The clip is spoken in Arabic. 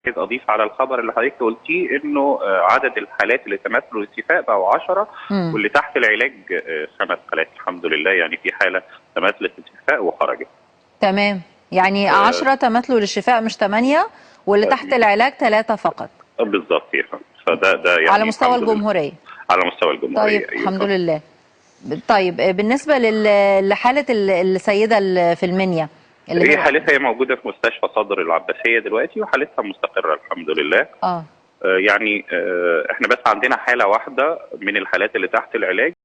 عايز اضيف على الخبر اللي حضرتك قلتيه انه عدد الحالات اللي تمثلوا الاستيفاء بقوا 10 واللي تحت العلاج 5 حالات الحمد لله، يعني في حاله تمثلت الاستيفاء وخرجت. تمام، يعني 10 تمثلوا للشفاء مش 8، واللي تحت العلاج 3 فقط. بالظبط يا فندم، فده يعني على مستوى الجمهورية. على مستوى الجمهورية. طيب الحمد لله. طيب بالنسبة لحالة السيدة في المنيا اللي هي حالتها موجودة في مستشفى صدر العباسية دلوقتي وحالتها مستقرة الحمد لله. يعني احنا بس عندنا حالة واحدة من الحالات اللي تحت العلاج